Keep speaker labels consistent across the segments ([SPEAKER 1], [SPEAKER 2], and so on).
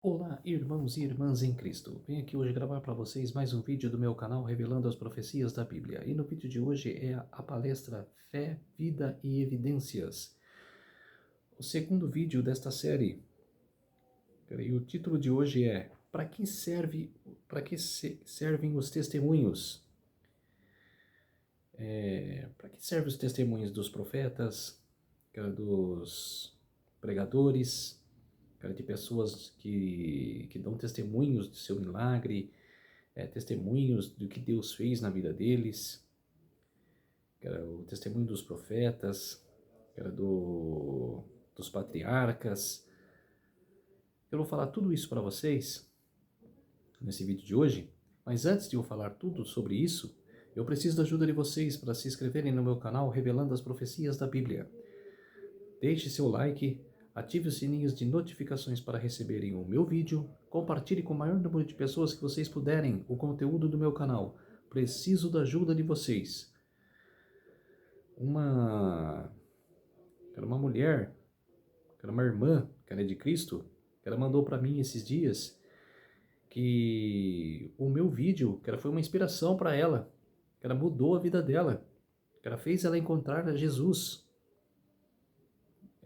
[SPEAKER 1] Olá, irmãos e irmãs em Cristo. Venho aqui hoje gravar para vocês mais um vídeo do meu canal revelando as profecias da Bíblia. E no vídeo de hoje é a palestra Fé, Vida e Evidências. O segundo vídeo desta série. E o título de hoje é servem os testemunhos? Para que servem os testemunhos dos profetas, dos pregadores, de pessoas que dão testemunhos do seu milagre, testemunhos do que Deus fez na vida deles, o testemunho dos profetas, dos patriarcas. Eu vou falar tudo isso para vocês nesse vídeo de hoje, mas antes de eu falar tudo sobre isso, eu preciso da ajuda de vocês para se inscreverem no meu canal Revelando as Profecias da Bíblia. Deixe seu like, ative os sininhos de notificações para receberem o meu vídeo, compartilhe com o maior número de pessoas que vocês puderem o conteúdo do meu canal. Preciso da ajuda de vocês. Uma mulher, uma irmã, que era de Cristo, ela mandou para mim esses dias que o meu vídeo, foi uma inspiração para ela, que ela mudou a vida dela, que ela fez ela encontrar a Jesus.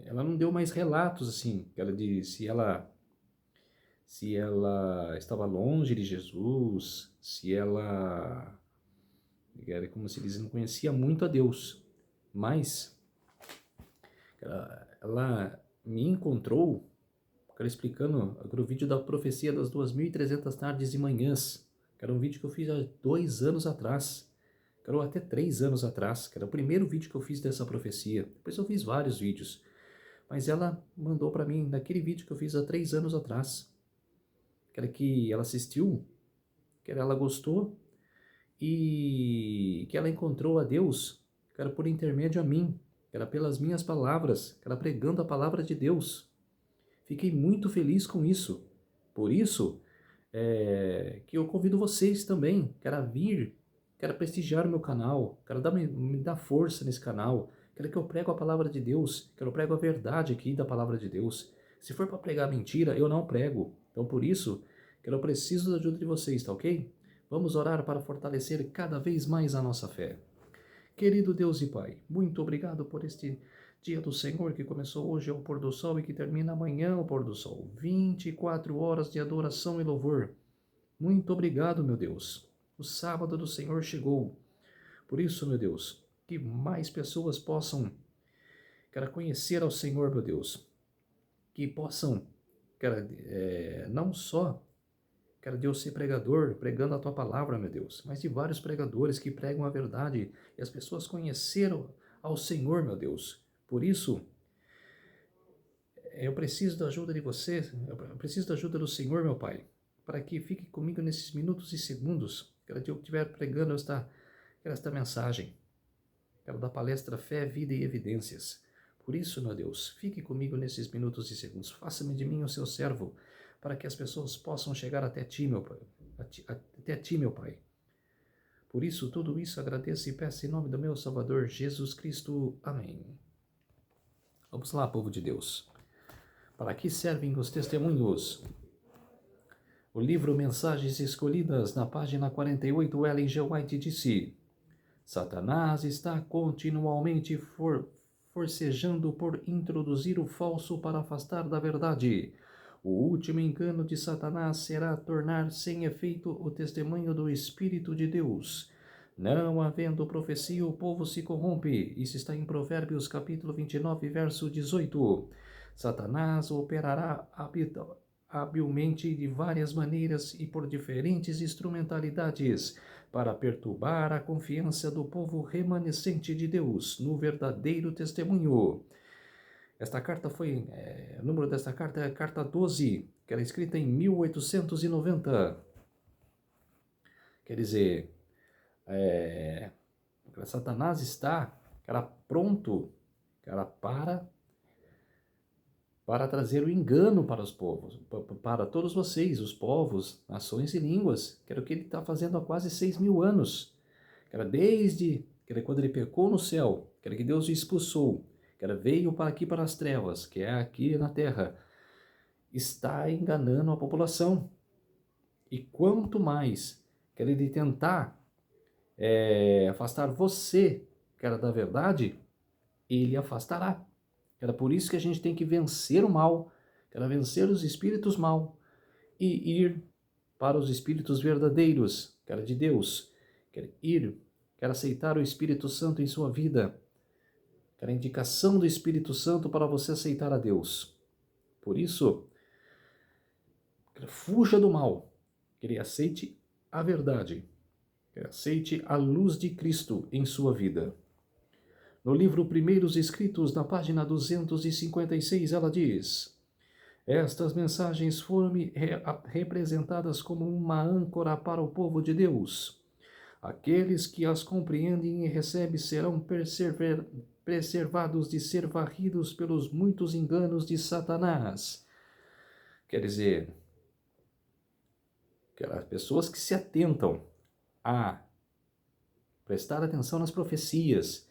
[SPEAKER 1] Ela não deu mais relatos assim, se ela estava longe de Jesus, se ela era como se eles não conhecia muito a Deus, mas ela me encontrou, explicando o vídeo da profecia das 2.300 tardes e manhãs, que era um vídeo que eu fiz há 2 anos atrás, ou até 3 anos atrás, que era o primeiro vídeo que eu fiz dessa profecia. Depois eu fiz vários vídeos, mas ela mandou para mim, naquele vídeo que eu fiz há 3 anos atrás, que ela assistiu, que ela gostou, e que ela encontrou a Deus, por intermédio a mim, pelas minhas palavras, pregando a palavra de Deus. Fiquei muito feliz com isso. Por isso, que eu convido vocês também, a vir, prestigiar o meu canal, me dar força nesse canal, que eu prego a palavra de Deus, eu prego a verdade aqui da palavra de Deus. Se for para pregar mentira, eu não prego. Então, por isso, eu preciso da ajuda de vocês, tá ok? Vamos orar para fortalecer cada vez mais a nossa fé. Querido Deus e Pai, muito obrigado por este dia do Senhor que começou hoje ao pôr do sol e que termina amanhã ao pôr do sol. 24 horas de adoração e louvor. Muito obrigado, meu Deus. O sábado do Senhor chegou. Por isso, meu Deus, que mais pessoas possam, conhecer ao Senhor, meu Deus. Que possam, não só Deus ser pregador, pregando a tua palavra, meu Deus, mas de vários pregadores que pregam a verdade e as pessoas conheceram ao Senhor, meu Deus. Por isso, eu preciso da ajuda de você, eu preciso da ajuda do Senhor, meu Pai, para que fique comigo nesses minutos e segundos que eu estiver pregando esta mensagem, da palestra Fé, Vida e Evidências. Por isso, meu Deus, fique comigo nesses minutos e segundos. Faça-me de mim o seu servo, para que as pessoas possam chegar até ti, meu Pai. Até ti, meu Pai. Por isso, tudo isso agradeço e peço em nome do meu Salvador Jesus Cristo. Amém. Vamos lá, povo de Deus. Para que servem os testemunhos? O livro Mensagens Escolhidas, na página 48, Ellen G. White disse: Satanás está continuamente forcejando por introduzir o falso para afastar da verdade. O último engano de Satanás será tornar sem efeito o testemunho do Espírito de Deus. Não havendo profecia, o povo se corrompe. Isso está em Provérbios capítulo 29, verso 18. Satanás operará habilmente de várias maneiras e por diferentes instrumentalidades para perturbar a confiança do povo remanescente de Deus no verdadeiro testemunho. Esta carta o número desta carta é a carta 12, que era escrita em 1890. Quer dizer, Satanás está, pronto, para trazer o engano para os povos, para todos vocês, os povos, nações e línguas, que era o que ele está fazendo há quase 6.000 anos, desde quando ele pecou no céu, que Deus o expulsou, veio para aqui para as trevas, que é aqui na terra, está enganando a população. E quanto mais ele tentar afastar você, cara, da verdade, ele afastará. Era por isso que a gente tem que vencer o mal, era vencer os espíritos mal e ir para os espíritos verdadeiros, que era de Deus. Quer ir, quer aceitar o Espírito Santo em sua vida, quer a indicação do Espírito Santo para você aceitar a Deus. Por isso, fuja do mal, que ele aceite a verdade, que ele aceite a luz de Cristo em sua vida. No livro Primeiros Escritos, na página 256, ela diz: estas mensagens foram-me representadas como uma âncora para o povo de Deus. Aqueles que as compreendem e recebem serão preservados de ser varridos pelos muitos enganos de Satanás. Quer dizer, que as pessoas que se atentam a prestar atenção nas profecias,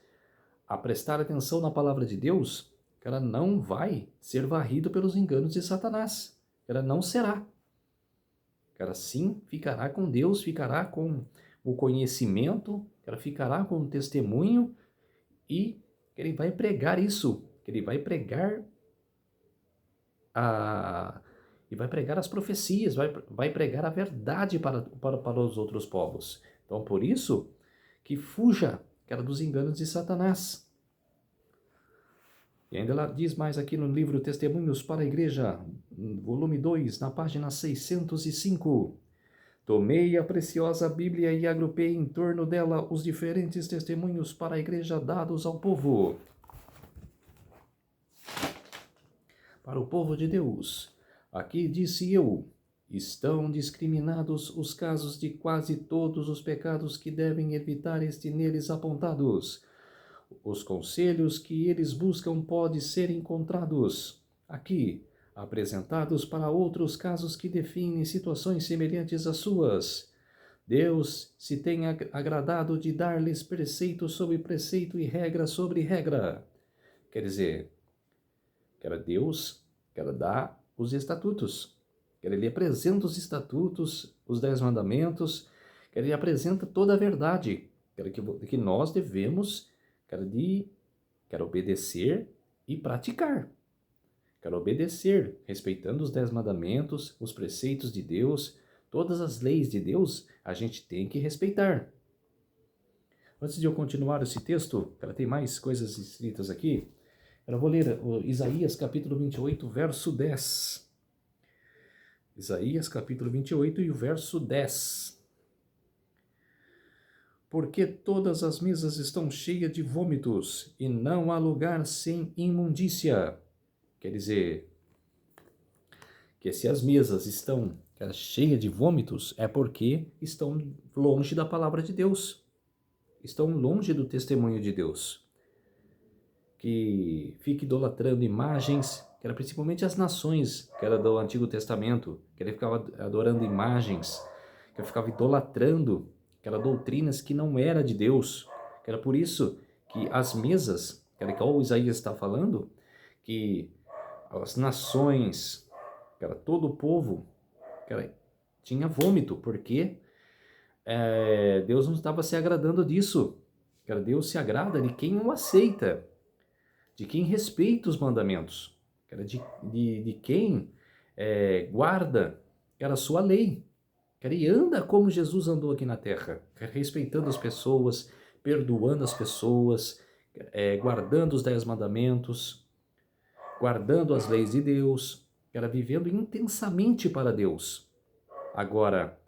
[SPEAKER 1] a prestar atenção na palavra de Deus, ela não vai ser varrido pelos enganos de Satanás. Ela não será. Ela sim ficará com Deus, ficará com o conhecimento, ela ficará com o testemunho e ele vai pregar isso, ele vai pregar e vai pregar as profecias, vai pregar a verdade para os outros povos. Então, por isso, que fuja dos enganos de Satanás. E ainda ela diz mais aqui no livro Testemunhos para a Igreja, volume 2, na página 605. Tomei a preciosa Bíblia e agrupei em torno dela os diferentes testemunhos para a Igreja dados ao povo. Para o povo de Deus. Aqui disse eu, estão discriminados os casos de quase todos os pecados que devem evitar neles apontados. Os conselhos que eles buscam podem ser encontrados aqui, apresentados para outros casos que definem situações semelhantes às suas. Deus se tem agradado de dar-lhes preceito sobre preceito e regra sobre regra. Quer dizer, Deus dá os estatutos. Ele apresenta os estatutos, os 10 mandamentos, ele apresenta toda a verdade que nós devemos obedecer e praticar. Obedecer, respeitando os 10 mandamentos, os preceitos de Deus, todas as leis de Deus, a gente tem que respeitar. Antes de eu continuar esse texto, tem mais coisas escritas aqui. Eu vou ler Isaías capítulo 28, verso 10. Isaías capítulo 28 e o verso 10. Porque todas as mesas estão cheias de vômitos, e não há lugar sem imundícia. Quer dizer, que se as mesas estão cheias de vômitos, é porque estão longe da palavra de Deus. Estão longe do testemunho de Deus. Que fica idolatrando imagens, que era principalmente as nações, que era do Antigo Testamento, que ele ficava adorando imagens, que ele ficava idolatrando, que eram doutrinas que não era de Deus, que era por isso que as mesas, que era que o Isaías está falando, que as nações, que era todo o povo, que era, tinha vômito, porque Deus não estava se agradando disso, que era Deus se agrada de quem o aceita, de quem respeita os mandamentos, que era de quem guarda, que era a sua lei, que era, e anda como Jesus andou aqui na terra, respeitando as pessoas, perdoando as pessoas, guardando os 10 mandamentos, guardando as leis de Deus, que era vivendo intensamente para Deus. Agora,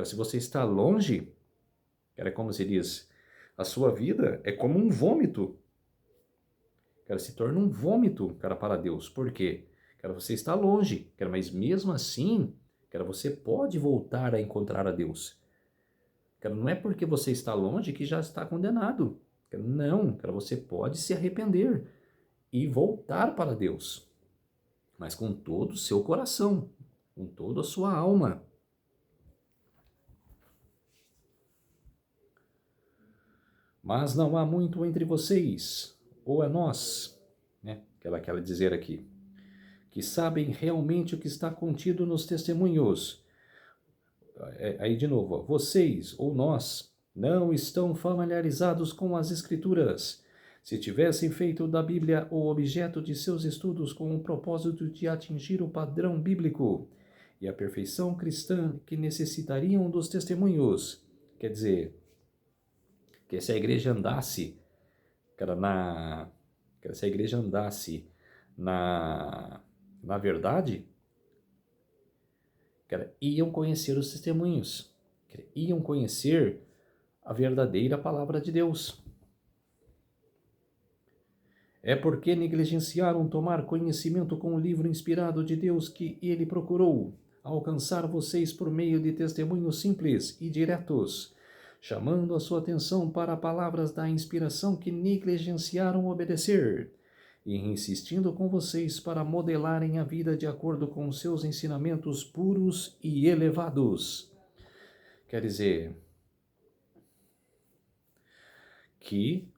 [SPEAKER 1] se você está longe, como se diz, a sua vida é como um vômito, se torna um vômito, para Deus. Por quê? Você está longe, mas mesmo assim, você pode voltar a encontrar a Deus. Não é porque você está longe que já está condenado. Não, você pode se arrepender e voltar para Deus, mas com todo o seu coração, com toda a sua alma. Mas não há muito entre vocês, ou é nós, né? Que ela quer dizer aqui, que sabem realmente o que está contido nos testemunhos. Aí de novo, ó, vocês ou nós não estão familiarizados com as Escrituras. Se tivessem feito da Bíblia o objeto de seus estudos com o propósito de atingir o padrão bíblico e a perfeição cristã que necessitariam dos testemunhos, quer dizer, que se a igreja andasse, cara, se a igreja andasse na verdade, cara, iam conhecer os testemunhos, cara, iam conhecer a verdadeira palavra de Deus. É porque negligenciaram tomar conhecimento com o livro inspirado de Deus que ele procurou alcançar vocês por meio de testemunhos simples e diretos, chamando a sua atenção para palavras da inspiração que negligenciaram obedecer, e insistindo com vocês para modelarem a vida de acordo com seus ensinamentos puros e elevados. Quer dizer que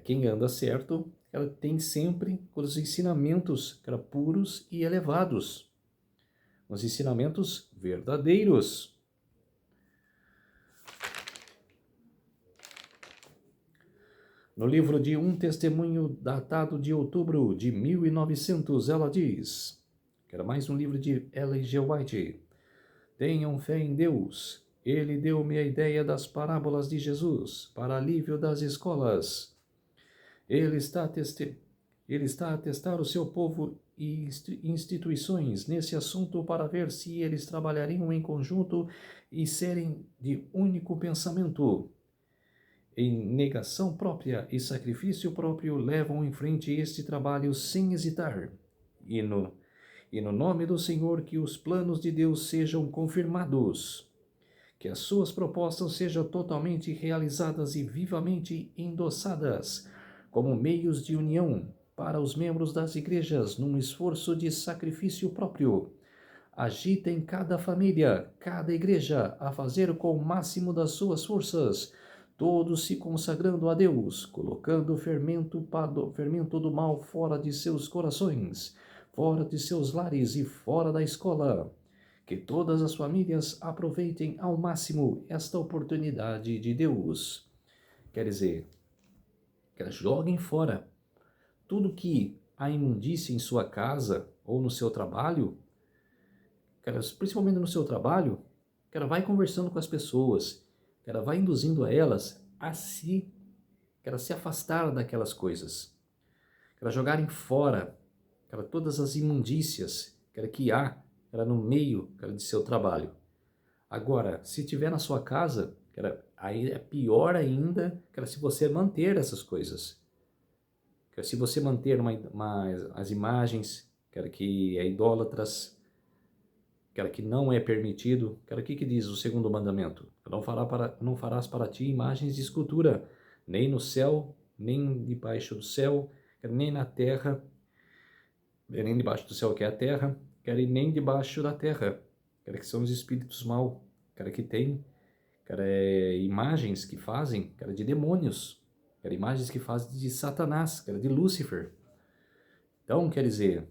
[SPEAKER 1] quem anda certo, ela tem sempre os ensinamentos puros e elevados, os ensinamentos verdadeiros. No livro de Um Testemunho, datado de outubro de 1900, ela diz, que era mais um livro de Ellen G. White: tenham fé em Deus. Ele deu-me a ideia das parábolas de Jesus para alívio das escolas. Ele está a testar o seu povo e instituições nesse assunto para ver se eles trabalhariam em conjunto e serem de único pensamento. Em negação própria e sacrifício próprio, levam em frente este trabalho sem hesitar. E no nome do Senhor, que os planos de Deus sejam confirmados, que as suas propostas sejam totalmente realizadas e vivamente endossadas como meios de união para os membros das igrejas num esforço de sacrifício próprio. Agitem cada família, cada igreja a fazer com o máximo das suas forças, todos se consagrando a Deus, colocando o fermento do mal fora de seus corações, fora de seus lares e fora da escola. Que todas as famílias aproveitem ao máximo esta oportunidade de Deus. Quer dizer, que elas joguem fora tudo que há imundícia em sua casa ou no seu trabalho, principalmente no seu trabalho, que ela vai conversando com as pessoas, que ela vai induzindo a elas a se afastar daquelas coisas, que elas jogarem fora todas as imundícias que há no meio de seu trabalho. Agora, se tiver na sua casa, aí é pior ainda, se você manter essas coisas. Se você manter as imagens, que é idólatras, que não é permitido, o que diz o segundo mandamento? Não farás para ti imagens de escultura, nem no céu, nem debaixo do céu, nem na terra, nem debaixo do céu que é a terra, e nem debaixo da terra, que são os espíritos maus, que tem, imagens que fazem, de demônios, imagens que fazem de Satanás, de Lúcifer. Então, quer dizer,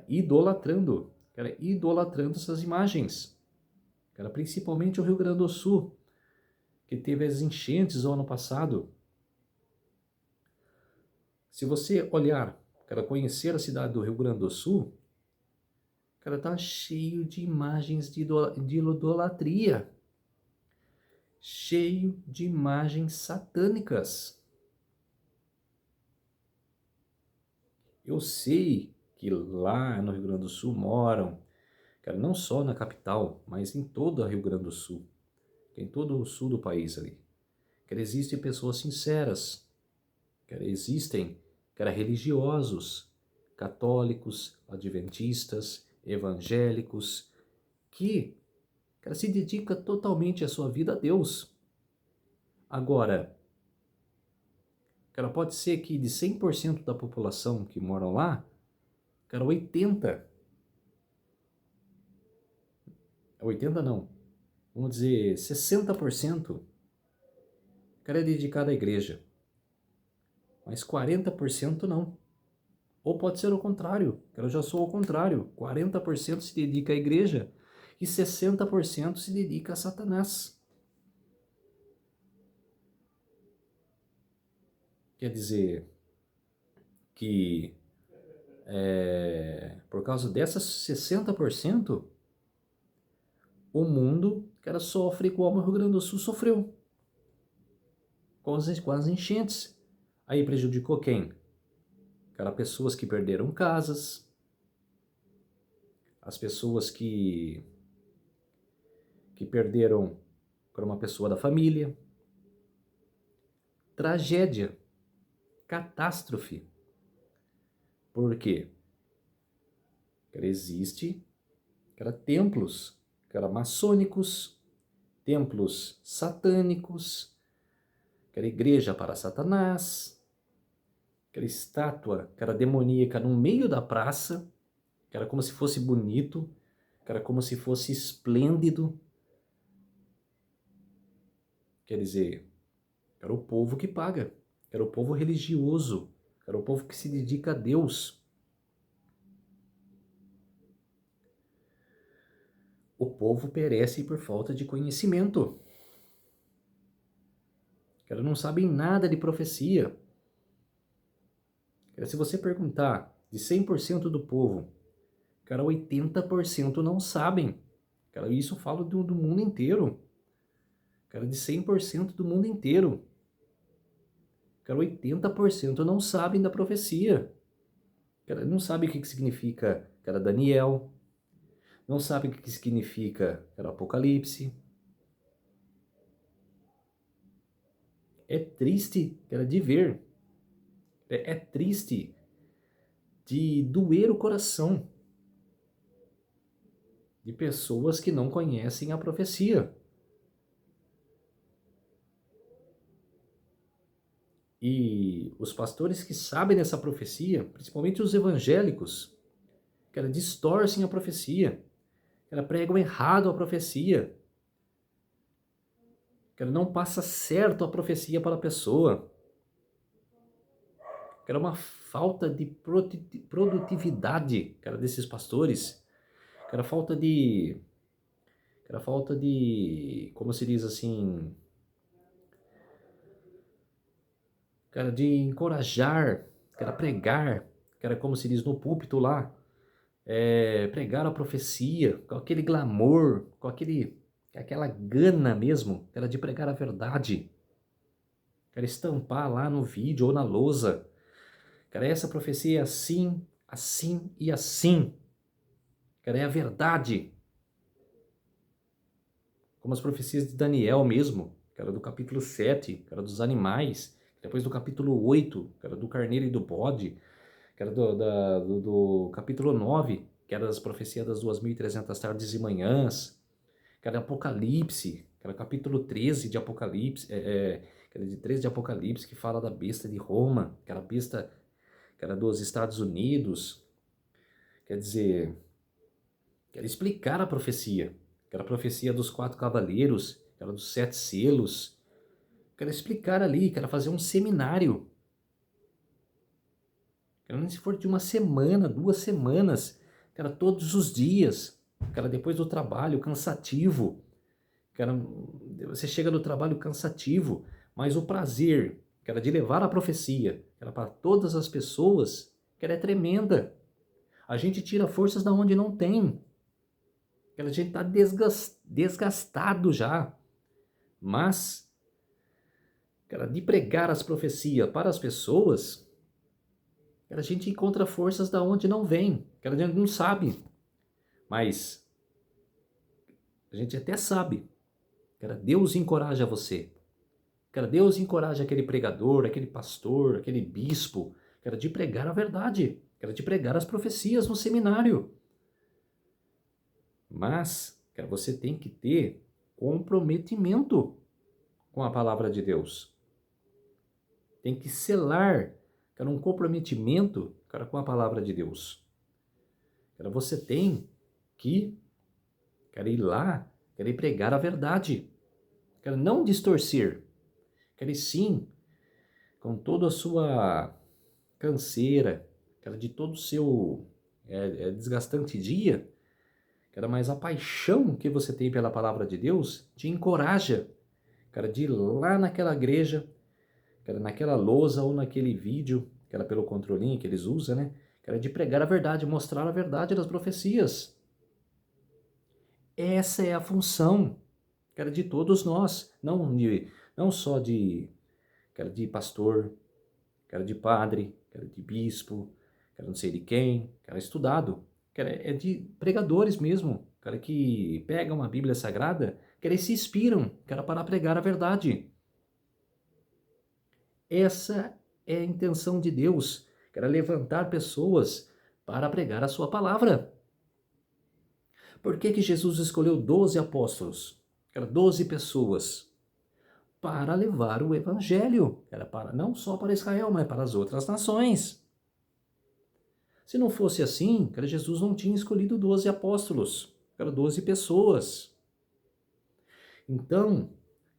[SPEAKER 1] idolatrando essas imagens, principalmente o Rio Grande do Sul, que teve as enchentes no ano passado. Se você olhar, conhecer a cidade do Rio Grande do Sul, tá cheio de imagens de idolatria, cheio de imagens satânicas. Eu sei que lá no Rio Grande do Sul moram, não só na capital, mas em todo o Rio Grande do Sul, em todo o sul do país ali, existem pessoas sinceras, existem religiosos, católicos, adventistas, evangélicos, que se dedica totalmente a sua vida a Deus. Agora, pode ser que de 100% da população que moram lá, 80 não, vamos dizer 60% é dedicado à igreja, mas 40% não. Ou pode ser o contrário, eu já sou o contrário. 40% se dedica à igreja e 60% se dedica a Satanás. Quer dizer que por causa dessas 60%, o mundo sofre igual o Rio Grande do Sul sofreu, com as enchentes. Aí prejudicou quem? Pessoas que perderam casas, as pessoas que perderam para uma pessoa da família. Tragédia, catástrofe. Por quê? Existe templos maçônicos, templos satânicos, igreja para Satanás, estátua demoníaca no meio da praça, como se fosse bonito, como se fosse esplêndido. Quer dizer, o povo que paga, o povo religioso, o povo que se dedica a Deus. O povo perece por falta de conhecimento. Não sabem nada de profecia. Se você perguntar de 100% do povo, 80% não sabem. Isso eu falo do mundo inteiro. De 100% do mundo inteiro. 80% não sabem da profecia. Não sabe o que significa Daniel. Não sabe o que significa Apocalipse. É triste de ver. É triste de doer o coração de pessoas que não conhecem a profecia. E os pastores que sabem dessa profecia, principalmente os evangélicos, distorcem a profecia, pregam errado a profecia, não passa certo a profecia para a pessoa. Uma falta de produtividade, desses pastores, falta de, como se diz assim, de encorajar, pregar, como se diz no púlpito lá, pregar a profecia, com aquele glamour, com aquela gana mesmo, de pregar a verdade, estampar lá no vídeo ou na lousa, essa profecia é assim, assim e assim, é a verdade, como as profecias de Daniel mesmo, do capítulo 7, dos animais, depois do capítulo 8, do carneiro e do bode, do capítulo 9, das profecias das 2.300 tardes e manhãs, Apocalipse, capítulo 13 de Apocalipse, de 13 de Apocalipse, que fala da besta de Roma, besta dos Estados Unidos. Quer dizer, explicar a profecia, a profecia dos 4 cavaleiros, dos 7 selos, explicar ali, fazer um seminário. Nem se for de uma semana, 2 semanas, todos os dias, depois do trabalho cansativo, você chega do trabalho cansativo, mas o prazer, de levar a profecia, para todas as pessoas, é tremenda. A gente tira forças da onde não tem. A gente está desgastado já. Mas, de pregar as profecias para as pessoas, a gente encontra forças da onde não vem, a gente não sabe. Mas a gente até sabe. Deus encoraja você. Deus encoraja aquele pregador, aquele pastor, aquele bispo, de pregar a verdade, de pregar as profecias no seminário. Mas, você tem que ter comprometimento com a palavra de Deus. Tem que selar, um comprometimento, com a palavra de Deus. Você tem que, ir lá, ir pregar a verdade. Não distorcer. Sim, com toda a sua canseira, cara, de todo o seu desgastante dia, cara, mas a paixão que você tem pela palavra de Deus te encoraja, cara, de ir lá naquela igreja, cara, naquela lousa ou naquele vídeo, cara, pelo controlinho que eles usam, né? Cara, de pregar a verdade, mostrar a verdade das profecias. Essa é a função, cara, de todos nós, não só cara, de pastor, cara, de padre, cara, de bispo, cara, não sei de quem, cara, estudado, cara, é de pregadores mesmo, cara, que pegam a Bíblia Sagrada, cara, e se inspiram, cara, para pregar a verdade. Essa é a intenção de Deus, cara, levantar pessoas para pregar a sua palavra. Por que que Jesus escolheu 12 apóstolos? Cara, 12 pessoas para levar o evangelho, era para não só para Israel, mas para as outras nações. Se não fosse assim, cara, Jesus não tinha escolhido 12 apóstolos, cara, 12 pessoas. Então,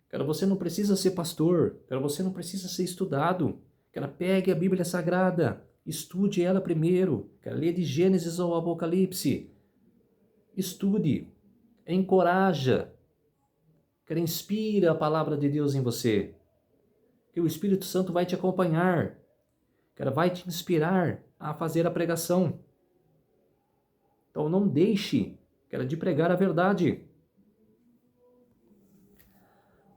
[SPEAKER 1] cara, você não precisa ser pastor, cara, você não precisa ser estudado, cara, pegue a Bíblia Sagrada, estude ela primeiro, cara, lê de Gênesis ao Apocalipse, estude, encoraja, cara, inspira a palavra de Deus em você, que o Espírito Santo vai te acompanhar, cara, vai te inspirar a fazer a pregação. Então não deixe, cara, de pregar a verdade.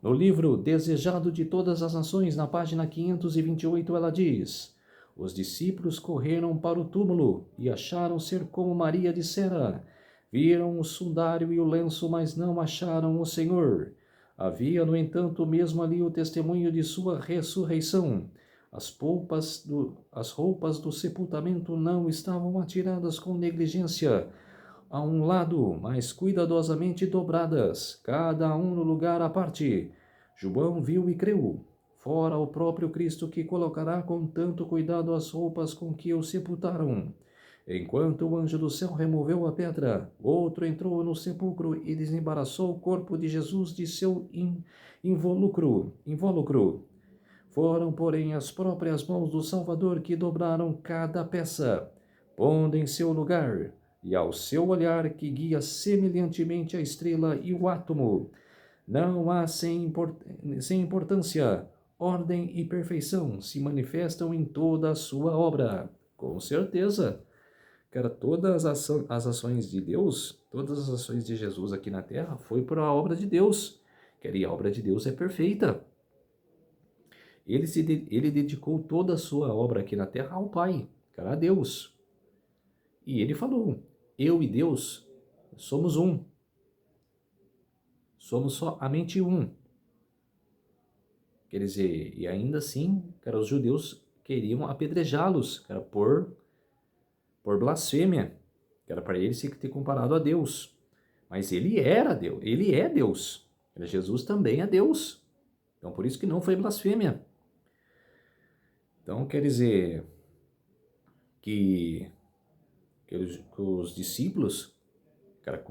[SPEAKER 1] No livro Desejado de Todas as Nações, na página 528, ela diz: Os discípulos correram para o túmulo e acharam ser como Maria dissera. Viram o sudário e o lenço, mas não acharam o Senhor. Havia, no entanto, mesmo ali o testemunho de sua ressurreição. As roupas do sepultamento não estavam atiradas com negligência a um lado, mas cuidadosamente dobradas, cada um no lugar à parte. João viu e creu, fora o próprio Cristo que colocará com tanto cuidado as roupas com que o sepultaram. Enquanto o anjo do céu removeu a pedra, outro entrou no sepulcro e desembaraçou o corpo de Jesus de seu invólucro. Foram, porém, as próprias mãos do Salvador que dobraram cada peça, pondo em seu lugar, e ao seu olhar que guia semelhantemente a estrela e o átomo, não há sem importância, ordem e perfeição se manifestam em toda a sua obra. Com certeza, cara, todas as ações de Deus, todas as ações de Jesus aqui na Terra foi por a obra de Deus. E a obra de Deus é perfeita. Ele dedicou toda a sua obra aqui na Terra ao Pai, cara, a Deus. E ele falou: eu e Deus somos um. Somos somente um. Quer dizer, e ainda assim, cara, os judeus queriam apedrejá-los, cara, por blasfêmia, que era para ele se ter comparado a Deus. Mas ele era Deus, ele é Deus. Jesus também é Deus. Então, por isso que não foi blasfêmia. Então, quer dizer que os discípulos, cara,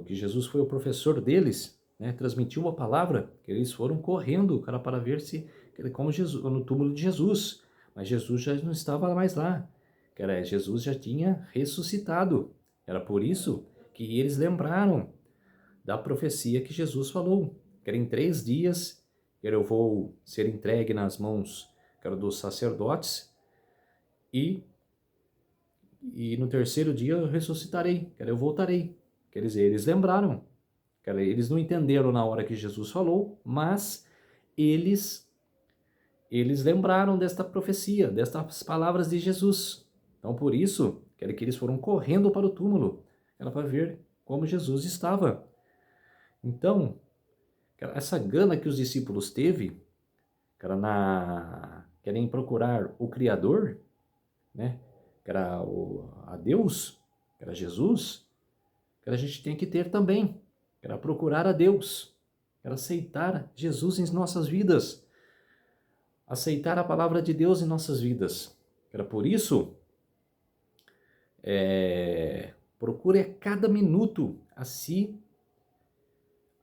[SPEAKER 1] que Jesus foi o professor deles, né, transmitiu uma palavra, que eles foram correndo, cara, para ver se, como Jesus, no túmulo de Jesus, mas Jesus já não estava mais lá, cara, Jesus já tinha ressuscitado, era por isso que eles lembraram da profecia que Jesus falou, que era em 3 dias, que eu vou ser entregue nas mãos, cara, dos sacerdotes, e no terceiro dia eu ressuscitarei, eu voltarei. Quer dizer, eles lembraram, eles não entenderam na hora que Jesus falou, mas eles lembraram desta profecia, destas palavras de Jesus. Então, por isso, que eles foram correndo para o túmulo, para ver como Jesus estava. Então, essa gana que os discípulos teve, querem procurar o Criador, né? Que era a Deus, que era Jesus, que a gente tem que ter também, que era procurar a Deus, que era aceitar Jesus em nossas vidas, aceitar a palavra de Deus em nossas vidas. Era por isso, procure a cada minuto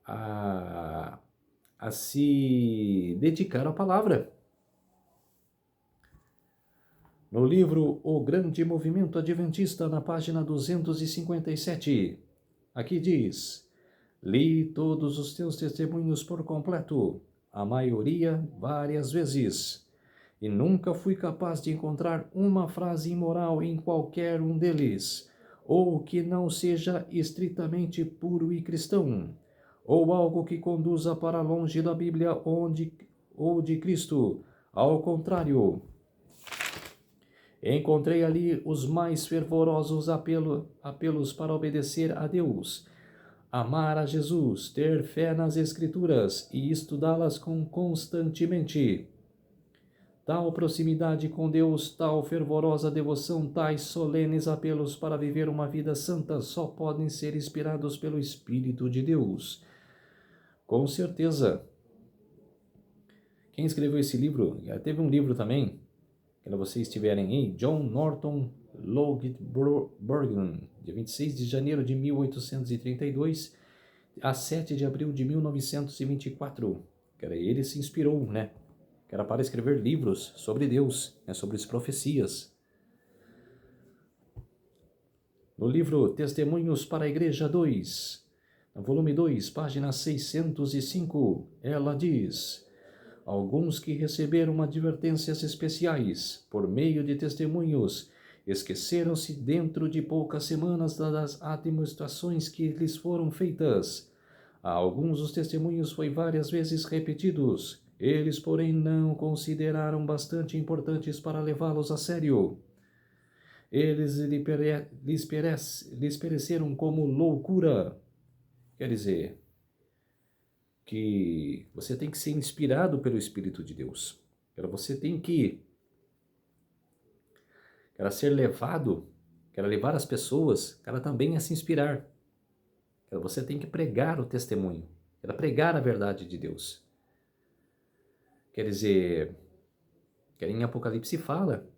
[SPEAKER 1] a, a se dedicar à palavra. No livro O Grande Movimento Adventista, na página 257, aqui diz: li todos os teus testemunhos por completo, a maioria várias vezes, e nunca fui capaz de encontrar uma frase imoral em qualquer um deles, ou que não seja estritamente puro e cristão, ou algo que conduza para longe da Bíblia ou de Cristo. Ao contrário, encontrei ali os mais fervorosos apelos para obedecer a Deus, amar a Jesus, ter fé nas Escrituras e estudá-las constantemente. Tal proximidade com Deus, tal fervorosa devoção, tais solenes apelos para viver uma vida santa só podem ser inspirados pelo Espírito de Deus. Com certeza. Quem escreveu esse livro? Teve um livro também, quando vocês estiverem aí, John Norton Logan, de 26 de janeiro de 1832 a 7 de abril de 1924. Ele se inspirou, né? Que era para escrever livros sobre Deus, né, sobre as profecias. No livro Testemunhos para a Igreja 2, no volume 2, página 605, ela diz: alguns que receberam advertências especiais por meio de testemunhos esqueceram-se dentro de poucas semanas das admoestações que lhes foram feitas. A alguns os testemunhos foi várias vezes repetidos. Eles, porém, não consideraram bastante importantes para levá-los a sério. Eles lhes pereceram como loucura. Quer dizer, que você tem que ser inspirado pelo Espírito de Deus. Você tem que ser levado, levar as pessoas, também a se inspirar. Você tem que pregar o testemunho, pregar a verdade de Deus. Quer dizer, em Apocalipse fala,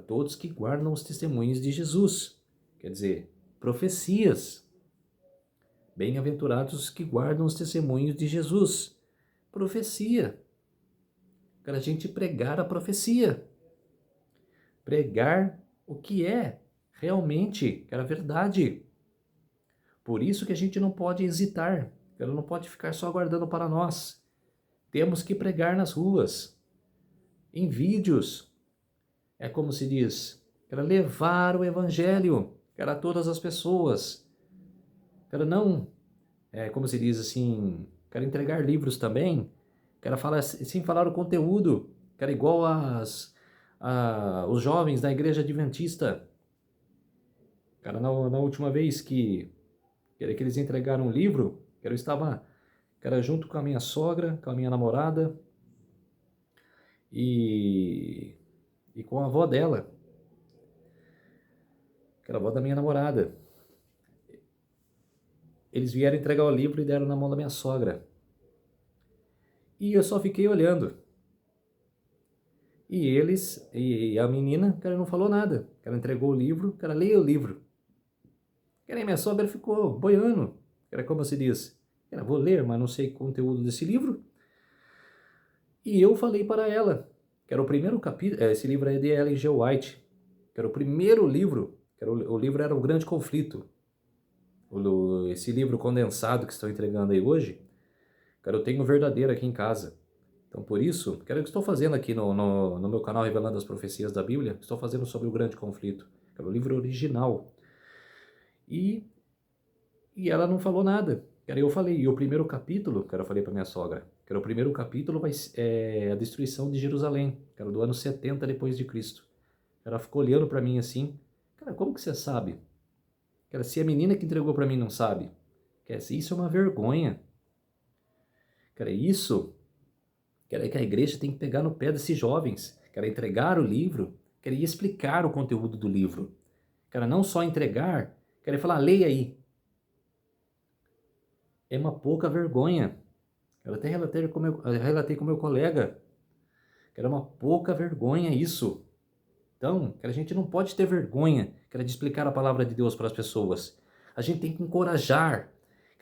[SPEAKER 1] todos que guardam os testemunhos de Jesus. Quer dizer, profecias. Bem-aventurados os que guardam os testemunhos de Jesus. Profecia. A gente pregar a profecia. Pregar o que é realmente, a verdade. Por isso que a gente não pode hesitar. Ela não pode ficar só aguardando para nós. Temos que pregar nas ruas, em vídeos. É como se diz, levar o evangelho a todas as pessoas. Não, como se diz assim, entregar livros também. Falar sem falar o conteúdo. Igual os jovens da igreja adventista. Na última vez que eles entregaram um livro, eu estava junto com a minha sogra, com a minha namorada e com a avó dela, que era a avó da minha namorada. Eles vieram entregar o livro e deram na mão da minha sogra. E eu só fiquei olhando. E a menina, não falou nada. Ela entregou o livro, leu o livro. Minha sogra ficou boiando. Como se diz, vou ler, mas não sei o conteúdo desse livro. E eu falei para ela, o primeiro capítulo, esse livro é de Ellen G. White, o primeiro livro, o livro era O Grande Conflito. Esse livro condensado que estão entregando aí hoje, eu tenho um verdadeiro aqui em casa. Então, por isso, o que estou fazendo aqui no meu canal Revelando as Profecias da Bíblia, estou fazendo sobre o Grande Conflito, o livro original. E ela não falou nada. Eu falei, e o primeiro capítulo, eu falei para minha sogra, o primeiro capítulo é a destruição de Jerusalém, do ano 70 depois de Cristo. Ela ficou olhando para mim assim, como que você sabe? Se a menina que entregou para mim não sabe, isso é uma vergonha. Isso, que a igreja tem que pegar no pé desses jovens, entregar o livro, e explicar o conteúdo do livro. Não só entregar, falar, leia aí. É uma pouca vergonha. Eu até relatei com meu colega, era uma pouca vergonha isso. Então, a gente não pode ter vergonha, de explicar a palavra de Deus para as pessoas. A gente tem que encorajar,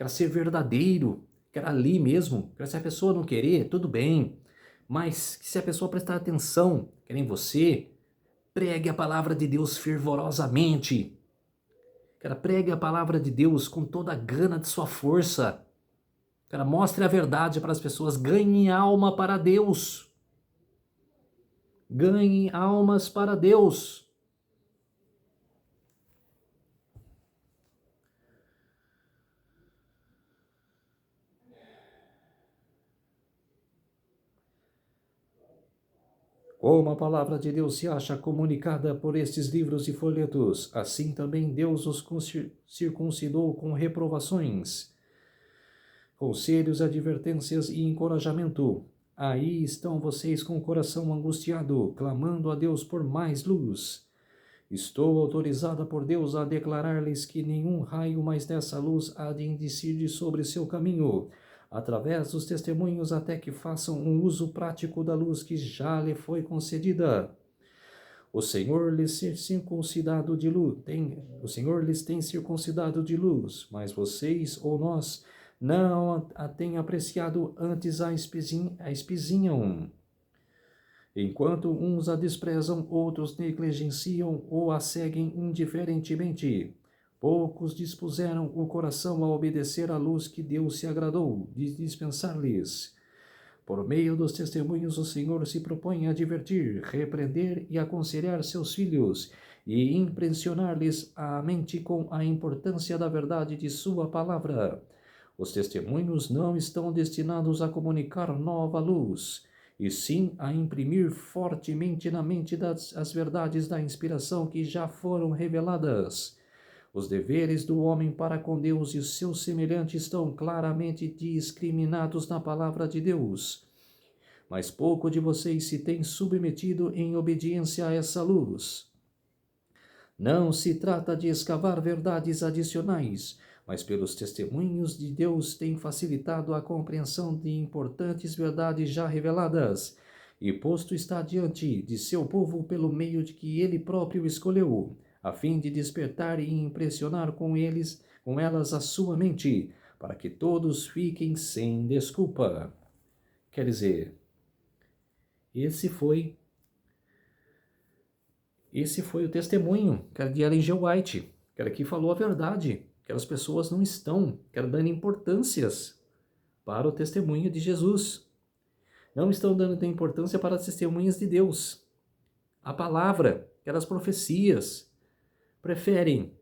[SPEAKER 1] ser verdadeiro, ali mesmo. Se a pessoa não querer, tudo bem. Mas se a pessoa prestar atenção, em você, pregue a palavra de Deus fervorosamente. Cara, pregue a palavra de Deus com toda a gana de sua força. Cara, mostre a verdade para as pessoas. Ganhe alma para Deus. Ganhe almas para Deus. Como a palavra de Deus se acha comunicada por estes livros e folhetos, assim também Deus os circuncidou com reprovações, conselhos, advertências e encorajamento. Aí estão vocês com o coração angustiado, clamando a Deus por mais luz. Estou autorizada por Deus a declarar-lhes que nenhum raio mais dessa luz há de incidir sobre seu caminho, através dos testemunhos, até que façam um uso prático da luz que já lhe foi concedida. O Senhor lhes tem circuncidado de luz, mas vocês ou nós não a têm apreciado, antes a espizinham. Enquanto uns a desprezam, outros negligenciam ou a seguem indiferentemente. Poucos dispuseram o coração a obedecer à luz que Deus se agradou de dispensar-lhes. Por meio dos testemunhos, o Senhor se propõe a advertir, repreender e aconselhar seus filhos, e impressionar-lhes a mente com a importância da verdade de sua palavra. Os testemunhos não estão destinados a comunicar nova luz, e sim a imprimir fortemente na mente as verdades da inspiração que já foram reveladas. Os deveres do homem para com Deus e seus semelhantes estão claramente discriminados na palavra de Deus. Mas pouco de vocês se tem submetido em obediência a essa luz. Não se trata de escavar verdades adicionais, mas pelos testemunhos de Deus tem facilitado a compreensão de importantes verdades já reveladas, e posto está diante de seu povo pelo meio de que ele próprio escolheu, a fim de despertar e impressionar com elas a sua mente, para que todos fiquem sem desculpa. Quer dizer, esse foi o testemunho, cara, de Ellen G. White, cara, que falou a verdade. Aquelas pessoas não estão, cara, dando importâncias para o testemunho de Jesus. Não estão dando importância para as testemunhas de Deus. A palavra, aquelas profecias, preferem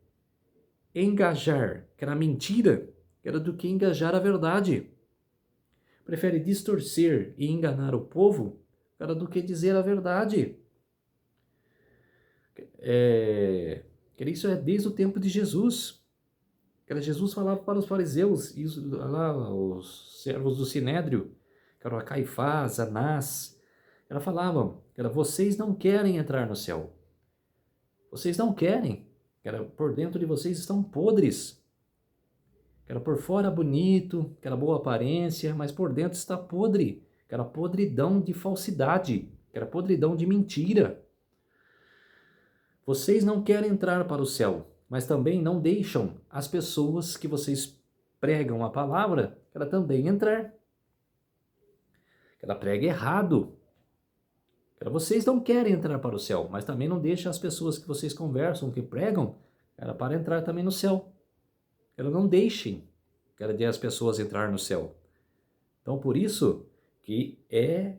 [SPEAKER 1] engajar, que era a mentira, que era do que engajar a verdade. Prefere distorcer e enganar o povo, cara, do que dizer a verdade. Isso é desde o tempo de Jesus. Jesus falava para os fariseus, os servos do Sinédrio, que eram Caifás, Anás, falavam, vocês não querem entrar no céu. Vocês não querem. Por dentro de vocês estão podres. Por fora bonito, boa aparência, mas por dentro está podre. Podridão de falsidade, podridão de mentira. Vocês não querem entrar para o céu, mas também não deixam as pessoas que vocês pregam a palavra, também entrar. Ela prega errado. Vocês não querem entrar para o céu, mas também não deixam as pessoas que vocês conversam, que pregam, para entrar também no céu. Não deixem de as pessoas entrar no céu. Então, por isso que é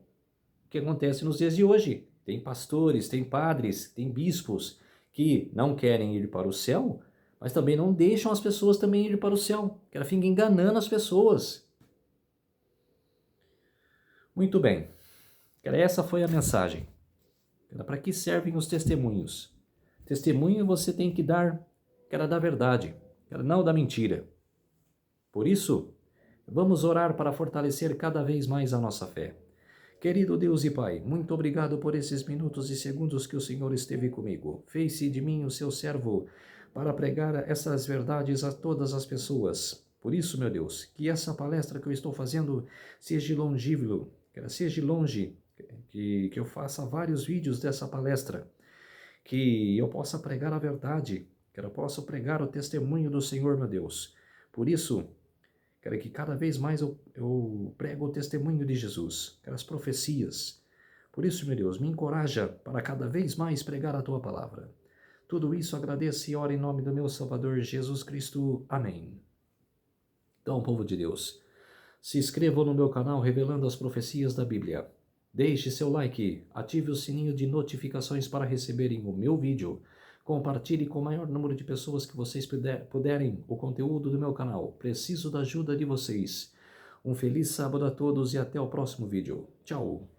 [SPEAKER 1] o que acontece nos dias de hoje. Tem pastores, tem padres, tem bispos que não querem ir para o céu, mas também não deixam as pessoas também ir para o céu. Fica enganando as pessoas. Muito bem. Essa foi a mensagem. Para que servem os testemunhos? Testemunho você tem que dar, da verdade, não da mentira. Por isso, vamos orar para fortalecer cada vez mais a nossa fé. Querido Deus e Pai, muito obrigado por esses minutos e segundos que o Senhor esteve comigo. Fez-se de mim o seu servo para pregar essas verdades a todas as pessoas. Por isso, meu Deus, que essa palestra que eu estou fazendo seja longível, que ela seja longe, que eu faça vários vídeos dessa palestra, que eu possa pregar a verdade, que eu possa pregar o testemunho do Senhor, meu Deus. Por isso, que cada vez mais eu prego o testemunho de Jesus, as profecias, Por isso, meu Deus, me encoraja para cada vez mais pregar a tua palavra. Tudo isso agradeço e oro em nome do meu Salvador Jesus Cristo. Amém. Então, povo de Deus, se inscrevam no meu canal Revelando as Profecias da Bíblia. Deixe seu like, ative o sininho de notificações para receberem o meu vídeo. Compartilhe com o maior número de pessoas que vocês puderem o conteúdo do meu canal. Preciso da ajuda de vocês. Um feliz sábado a todos e até o próximo vídeo. Tchau!